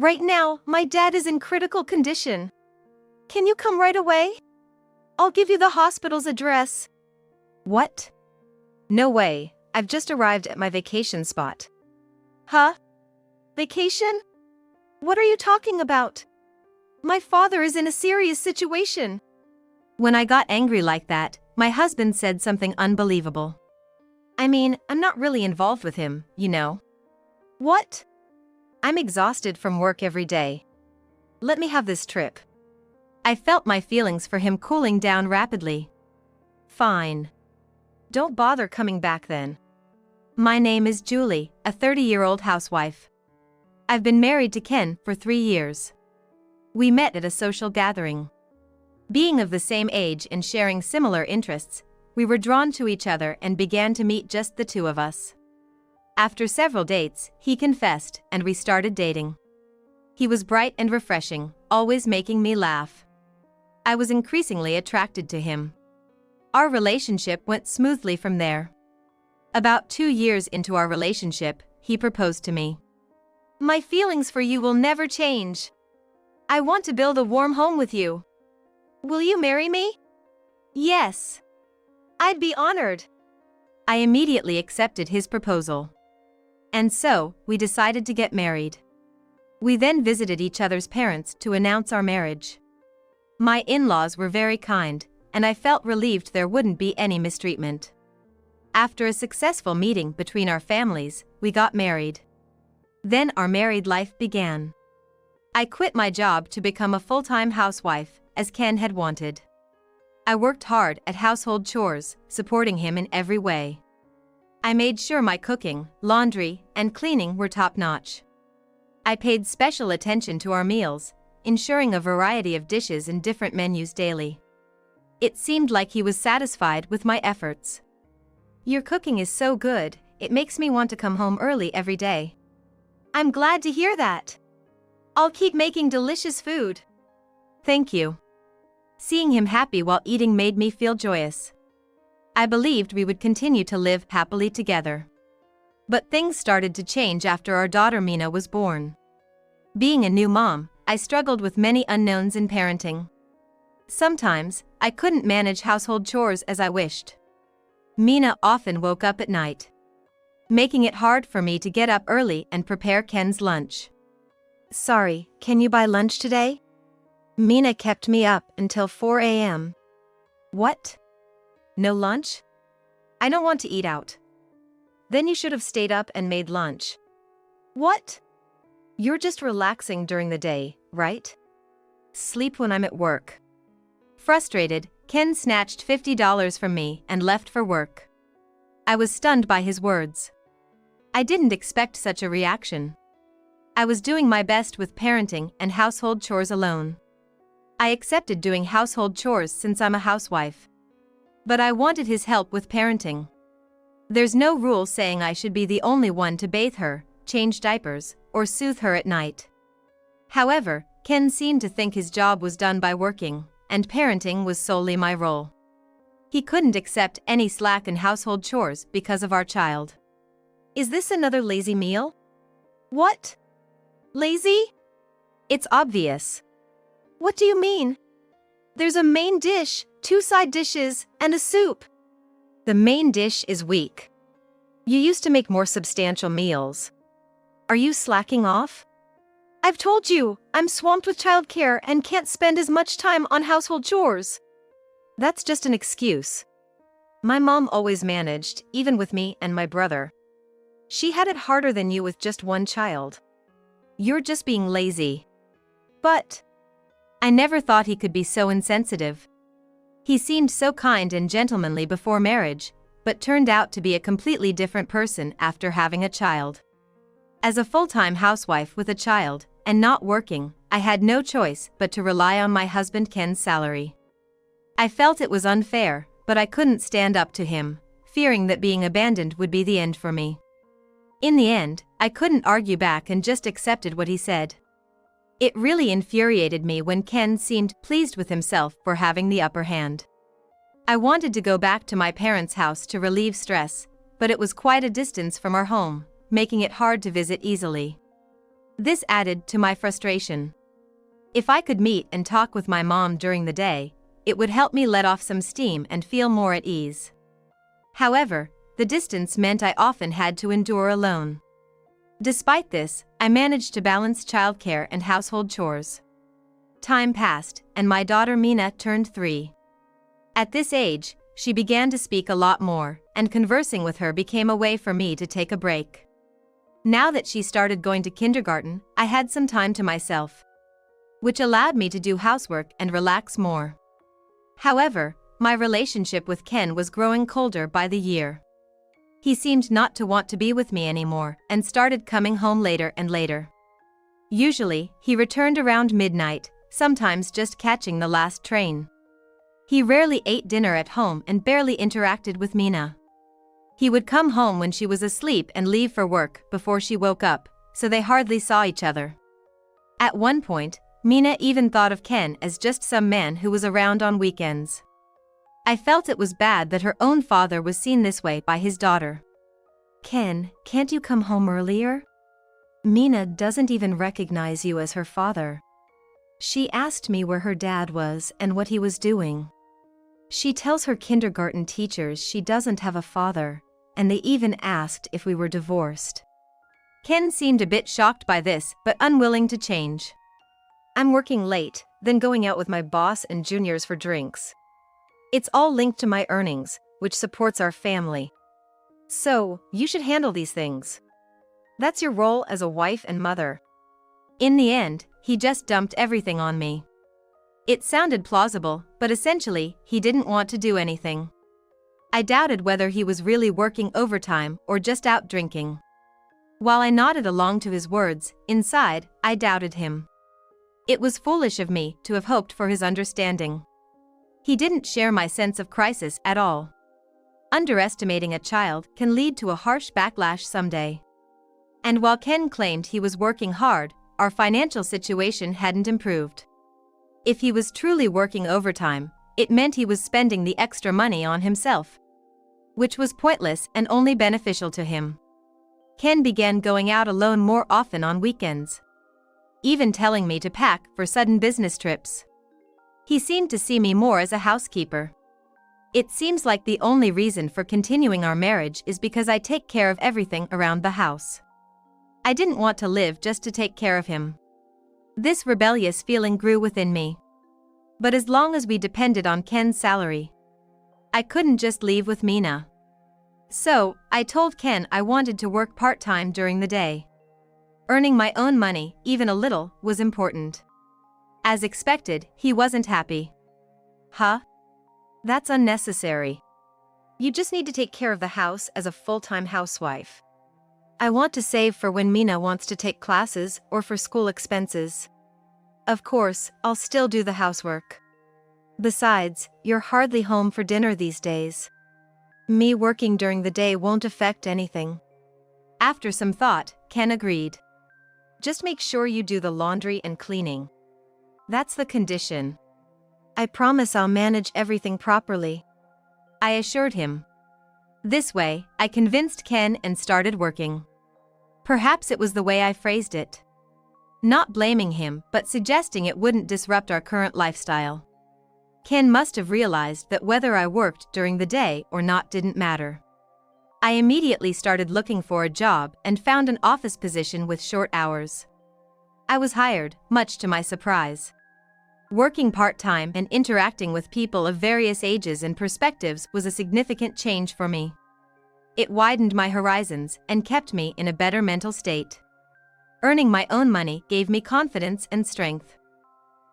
Right now, my dad is in critical condition. Can you come right away? I'll give you the hospital's address. What? No way, I've just arrived at my vacation spot. Huh? Vacation? What are you talking about? My father is in a serious situation. When I got angry like that, my husband said something unbelievable. I mean, I'm not really involved with him, you know. What? I'm exhausted from work every day. Let me have this trip. I felt my feelings for him cooling down rapidly. Fine. Don't bother coming back then. My name is Julie, a 30-year-old housewife. I've been married to Ken for 3 years. We met at a social gathering. Being of the same age and sharing similar interests, we were drawn to each other and began to meet just the two of us. After several dates, he confessed and we started dating. He was bright and refreshing, always making me laugh. I was increasingly attracted to him. Our relationship went smoothly from there. About 2 years into our relationship, he proposed to me. My feelings for you will never change. I want to build a warm home with you. Will you marry me? Yes. I'd be honored. I immediately accepted his proposal. And so, we decided to get married. We then visited each other's parents to announce our marriage. My in-laws were very kind, and I felt relieved there wouldn't be any mistreatment. After a successful meeting between our families, we got married. Then our married life began. I quit my job to become a full-time housewife, as Ken had wanted. I worked hard at household chores, supporting him in every way. I made sure my cooking, laundry, and cleaning were top-notch. I paid special attention to our meals, ensuring a variety of dishes and different menus daily. It seemed like he was satisfied with my efforts. Your cooking is so good, it makes me want to come home early every day. I'm glad to hear that. I'll keep making delicious food. Thank you. Seeing him happy while eating made me feel joyous. I believed we would continue to live happily together. But things started to change after our daughter Mina was born. Being a new mom, I struggled with many unknowns in parenting. Sometimes, I couldn't manage household chores as I wished. Mina often woke up at night, making it hard for me to get up early and prepare Ken's lunch. Sorry, can you buy lunch today? Mina kept me up until 4 a.m. What? No lunch? I don't want to eat out. Then you should have stayed up and made lunch. What? You're just relaxing during the day, right? Sleep when I'm at work. Frustrated, Ken snatched $50 from me and left for work. I was stunned by his words. I didn't expect such a reaction. I was doing my best with parenting and household chores alone. I accepted doing household chores since I'm a housewife. But I wanted his help with parenting. There's no rule saying I should be the only one to bathe her, change diapers, or soothe her at night. However, Ken seemed to think his job was done by working, and parenting was solely my role. He couldn't accept any slack in household chores because of our child. Is this another lazy meal? What? Lazy? It's obvious. What do you mean? There's a main dish, 2 side dishes, and a soup. The main dish is weak. You used to make more substantial meals. Are you slacking off? I've told you, I'm swamped with childcare and can't spend as much time on household chores. That's just an excuse. My mom always managed, even with me and my brother. She had it harder than you with just 1 child. You're just being lazy. But I never thought he could be so insensitive. He seemed so kind and gentlemanly before marriage, but turned out to be a completely different person after having a child. As a full-time housewife with a child, and not working, I had no choice but to rely on my husband Ken's salary. I felt it was unfair, but I couldn't stand up to him, fearing that being abandoned would be the end for me. In the end, I couldn't argue back and just accepted what he said. It really infuriated me when Ken seemed pleased with himself for having the upper hand. I wanted to go back to my parents' house to relieve stress, but it was quite a distance from our home, making it hard to visit easily. This added to my frustration. If I could meet and talk with my mom during the day, it would help me let off some steam and feel more at ease. However, the distance meant I often had to endure alone. Despite this, I managed to balance childcare and household chores. Time passed, and my daughter Mina turned 3. At this age, she began to speak a lot more, and conversing with her became a way for me to take a break. Now that she started going to kindergarten, I had some time to myself, which allowed me to do housework and relax more. However, my relationship with Ken was growing colder by the year. He seemed not to want to be with me anymore and started coming home later and later. Usually, he returned around midnight, sometimes just catching the last train. He rarely ate dinner at home and barely interacted with Mina. He would come home when she was asleep and leave for work before she woke up, so they hardly saw each other. At one point, Mina even thought of Ken as just some man who was around on weekends. I felt it was bad that her own father was seen this way by his daughter. "Ken, can't you come home earlier? Mina doesn't even recognize you as her father. She asked me where her dad was and what he was doing. She tells her kindergarten teachers she doesn't have a father, and they even asked if we were divorced." Ken seemed a bit shocked by this, but unwilling to change. "I'm working late, then going out with my boss and juniors for drinks. It's all linked to my earnings, which supports our family. So, you should handle these things. That's your role as a wife and mother." In the end, he just dumped everything on me. It sounded plausible, but essentially, he didn't want to do anything. I doubted whether he was really working overtime or just out drinking. While I nodded along to his words, inside, I doubted him. It was foolish of me to have hoped for his understanding. He didn't share my sense of crisis at all. Underestimating a child can lead to a harsh backlash someday. And while Ken claimed he was working hard, our financial situation hadn't improved. If he was truly working overtime, it meant he was spending the extra money on himself, which was pointless and only beneficial to him. Ken began going out alone more often on weekends, even telling me to pack for sudden business trips. He seemed to see me more as a housekeeper. It seems like the only reason for continuing our marriage is because I take care of everything around the house. I didn't want to live just to take care of him. This rebellious feeling grew within me. But as long as we depended on Ken's salary, I couldn't just leave with Mina. So, I told Ken I wanted to work part-time during the day. Earning my own money, even a little, was important. As expected, he wasn't happy. "Huh? That's unnecessary. You just need to take care of the house as a full-time housewife. I want to save for when Mina wants to take classes or for school expenses. Of course, I'll still do the housework. Besides, you're hardly home for dinner these days. Me working during the day won't affect anything." After some thought, Ken agreed. "Just make sure you do the laundry and cleaning. That's the condition. I promise I'll manage everything properly," I assured him. This way, I convinced Ken and started working. Perhaps it was the way I phrased it. Not blaming him, but suggesting it wouldn't disrupt our current lifestyle. Ken must have realized that whether I worked during the day or not didn't matter. I immediately started looking for a job and found an office position with short hours. I was hired, much to my surprise. Working part-time and interacting with people of various ages and perspectives was a significant change for me. It widened my horizons and kept me in a better mental state. Earning my own money gave me confidence and strength.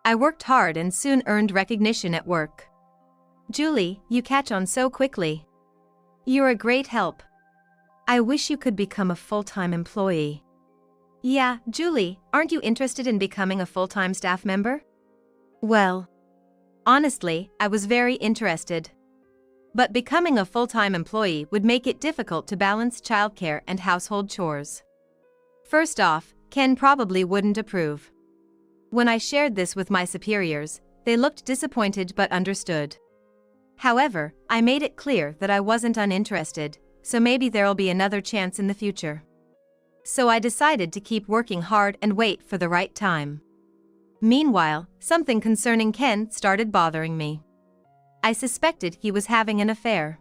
I worked hard and soon earned recognition at work. "Julie, you catch on so quickly. You're a great help. I wish you could become a full-time employee." "Yeah, Julie, aren't you interested in becoming a full-time staff member?" Well, honestly, I was very interested. But becoming a full-time employee would make it difficult to balance childcare and household chores. First off, Ken probably wouldn't approve. When I shared this with my superiors, they looked disappointed but understood. However, I made it clear that I wasn't uninterested, so maybe there'll be another chance in the future. So I decided to keep working hard and wait for the right time. Meanwhile, something concerning Ken started bothering me. I suspected he was having an affair.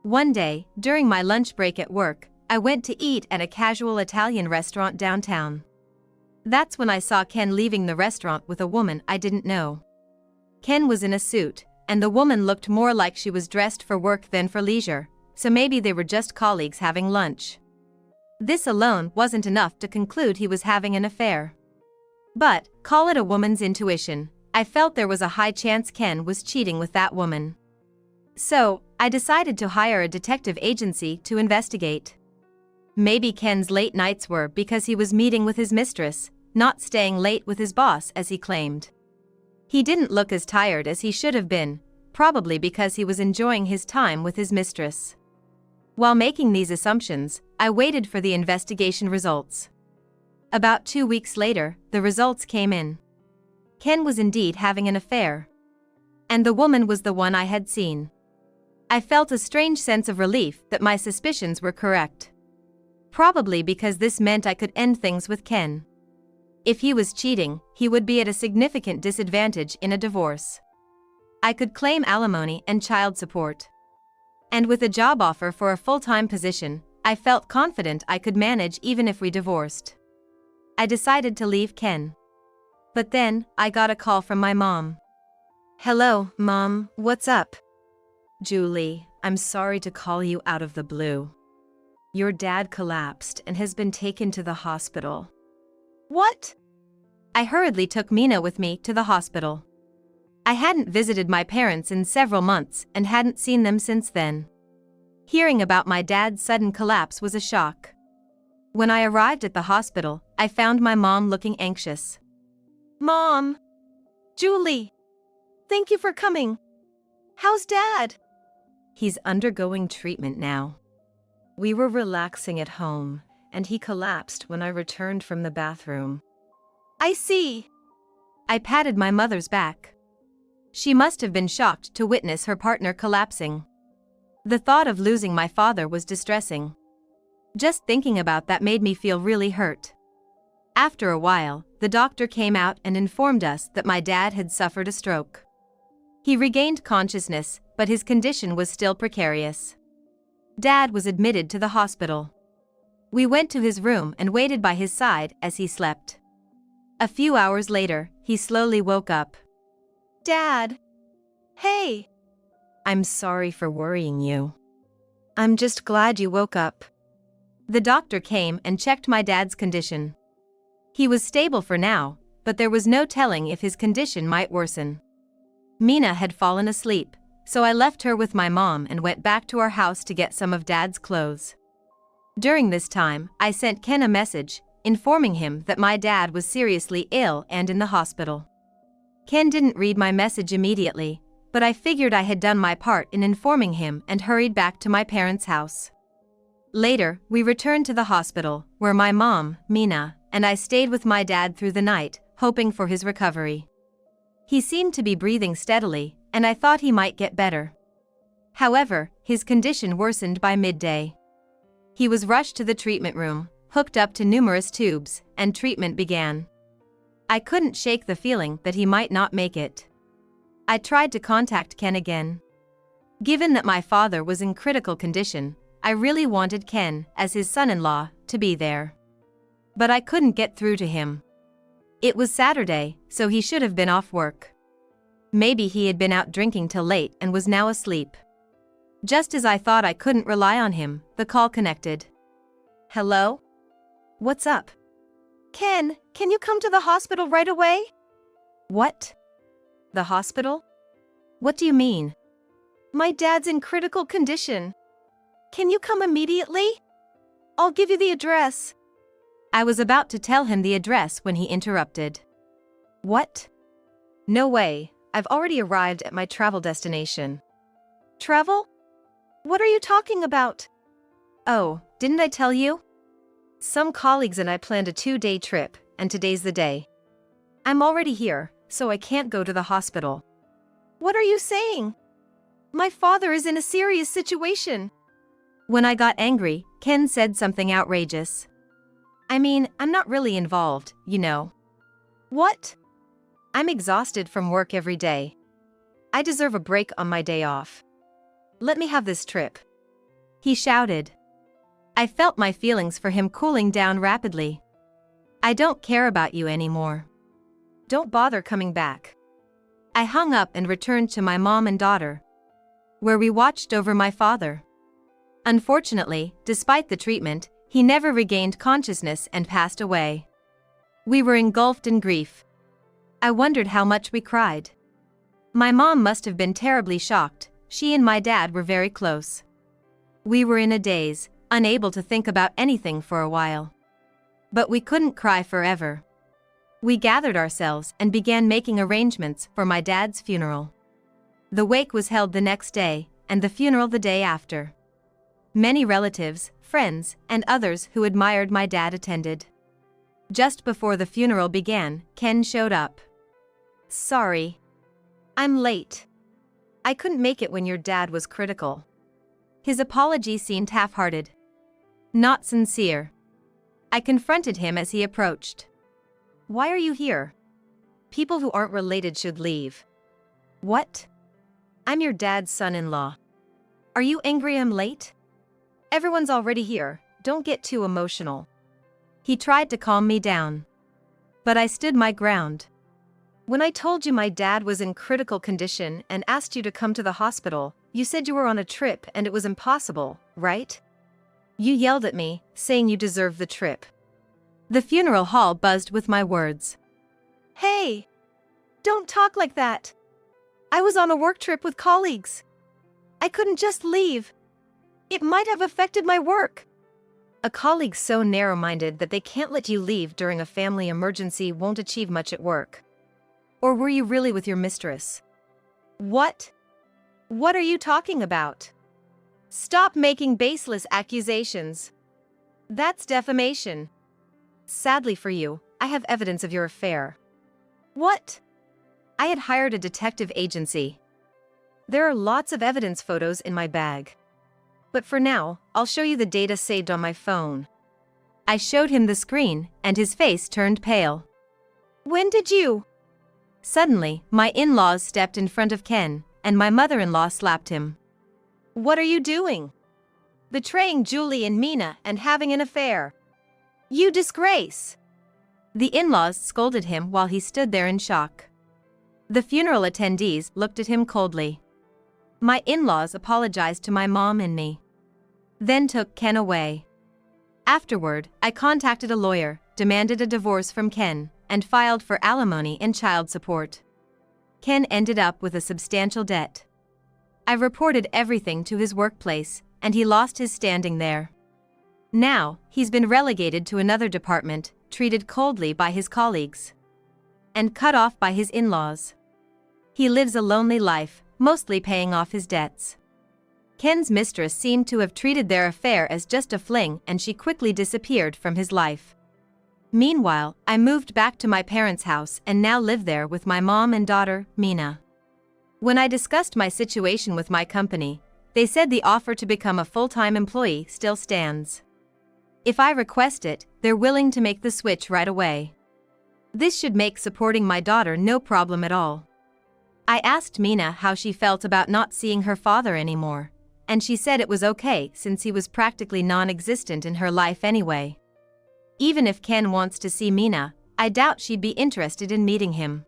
One day, during my lunch break at work, I went to eat at a casual Italian restaurant downtown. That's when I saw Ken leaving the restaurant with a woman I didn't know. Ken was in a suit, and the woman looked more like she was dressed for work than for leisure, so maybe they were just colleagues having lunch. This alone wasn't enough to conclude he was having an affair. But, call it a woman's intuition, I felt there was a high chance Ken was cheating with that woman. So, I decided to hire a detective agency to investigate. Maybe Ken's late nights were because he was meeting with his mistress, not staying late with his boss as he claimed. He didn't look as tired as he should have been, probably because he was enjoying his time with his mistress. While making these assumptions, I waited for the investigation results. About 2 weeks later, the results came in. Ken was indeed having an affair. And the woman was the one I had seen. I felt a strange sense of relief that my suspicions were correct. Probably because this meant I could end things with Ken. If he was cheating, he would be at a significant disadvantage in a divorce. I could claim alimony and child support. And with a job offer for a full-time position, I felt confident I could manage even if we divorced. I decided to leave Ken. But then, I got a call from my mom. "Hello, Mom, what's up?" "Julie, I'm sorry to call you out of the blue. Your dad collapsed and has been taken to the hospital." What? I hurriedly took Mina with me to the hospital. I hadn't visited my parents in several months and hadn't seen them since then. Hearing about my dad's sudden collapse was a shock. When I arrived at the hospital, I found my mom looking anxious. "Mom! Julie! Thank you for coming. How's Dad?" "He's undergoing treatment now. We were relaxing at home, and he collapsed when I returned from the bathroom." "I see." I patted my mother's back. She must have been shocked to witness her partner collapsing. The thought of losing my father was distressing. Just thinking about that made me feel really hurt. After a while, the doctor came out and informed us that my dad had suffered a stroke. He regained consciousness, but his condition was still precarious. Dad was admitted to the hospital. We went to his room and waited by his side as he slept. A few hours later, he slowly woke up. "Dad! Hey!" "I'm sorry for worrying you. I'm just glad you woke up." The doctor came and checked my dad's condition. He was stable for now, but there was no telling if his condition might worsen. Mina had fallen asleep, so I left her with my mom and went back to our house to get some of Dad's clothes. During this time, I sent Ken a message, informing him that my dad was seriously ill and in the hospital. Ken didn't read my message immediately, but I figured I had done my part in informing him and hurried back to my parents' house. Later, we returned to the hospital, where my mom, Mina, and I stayed with my dad through the night, hoping for his recovery. He seemed to be breathing steadily, and I thought he might get better. However, his condition worsened by midday. He was rushed to the treatment room, hooked up to numerous tubes, and treatment began. I couldn't shake the feeling that he might not make it. I tried to contact Ken again. Given that my father was in critical condition, I really wanted Ken, as his son-in-law, to be there. But I couldn't get through to him. It was Saturday, so he should have been off work. Maybe he had been out drinking till late and was now asleep. Just as I thought I couldn't rely on him, the call connected. "Hello? What's up?" "Ken, can you come to the hospital right away?" "What? The hospital? What do you mean?" "My dad's in critical condition. Can you come immediately? I'll give you the address." I was about to tell him the address when he interrupted. "What? No way, I've already arrived at my travel destination." "Travel? What are you talking about?" "Oh, didn't I tell you? Some colleagues and I planned a 2-day trip, and today's the day. I'm already here, so I can't go to the hospital." "What are you saying? My father is in a serious situation." When I got angry, Ken said something outrageous. I mean, I'm not really involved, you know. What? I'm exhausted from work every day. I deserve a break on my day off. Let me have this trip," he shouted. I felt my feelings for him cooling down rapidly. "I don't care about you anymore. Don't bother coming back." I hung up and returned to my mom and daughter, where we watched over my father. Unfortunately, despite the treatment, he never regained consciousness and passed away. We were engulfed in grief. I wondered how much we cried. My mom must have been terribly shocked. She and my dad were very close. We were in a daze, unable to think about anything for a while. But we couldn't cry forever. We gathered ourselves and began making arrangements for my dad's funeral. The wake was held the next day, and the funeral the day after. Many relatives, friends, and others who admired my dad attended. Just before the funeral began, Ken showed up. "Sorry. I'm late. I couldn't make it when your dad was critical." His apology seemed half-hearted. Not sincere. I confronted him as he approached. "Why are you here? People who aren't related should leave." "What? I'm your dad's son-in-law. Are you angry I'm late? Everyone's already here, don't get too emotional." He tried to calm me down. But I stood my ground. "When I told you my dad was in critical condition and asked you to come to the hospital, you said you were on a trip and it was impossible, right? You yelled at me, saying you deserved the trip." The funeral hall buzzed with my words. Hey! Don't talk like that. I was on a work trip with colleagues. I couldn't just leave. It might have affected my work. A colleague so narrow-minded that they can't let you leave during a family emergency won't achieve much at work. Or were you really with your mistress? What? What are you talking about? Stop making baseless accusations. That's defamation. Sadly for you, I have evidence of your affair. What? I had hired a detective agency. There are lots of evidence photos in my bag. But for now, I'll show you the data saved on my phone. I showed him the screen, and his face turned pale. When did you? Suddenly, my in-laws stepped in front of Ken, and my mother-in-law slapped him. What are you doing? Betraying Julie and Mina and having an affair. You disgrace. The in-laws scolded him while he stood there in shock. The funeral attendees looked at him coldly. My in-laws apologized to my mom and me, then took Ken away. Afterward, I contacted a lawyer, demanded a divorce from Ken, and filed for alimony and child support. Ken ended up with a substantial debt. I reported everything to his workplace, and he lost his standing there. Now, he's been relegated to another department, treated coldly by his colleagues, and cut off by his in-laws. He lives a lonely life, mostly paying off his debts. Ken's mistress seemed to have treated their affair as just a fling, and she quickly disappeared from his life. Meanwhile, I moved back to my parents' house and now live there with my mom and daughter, Mina. When I discussed my situation with my company, they said the offer to become a full-time employee still stands. If I request it, they're willing to make the switch right away. This should make supporting my daughter no problem at all. I asked Mina how she felt about not seeing her father anymore, and she said it was okay since he was practically non-existent in her life anyway. Even if Ken wants to see Mina, I doubt she'd be interested in meeting him.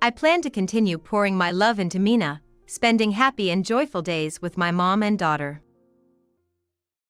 I plan to continue pouring my love into Mina, spending happy and joyful days with my mom and daughter.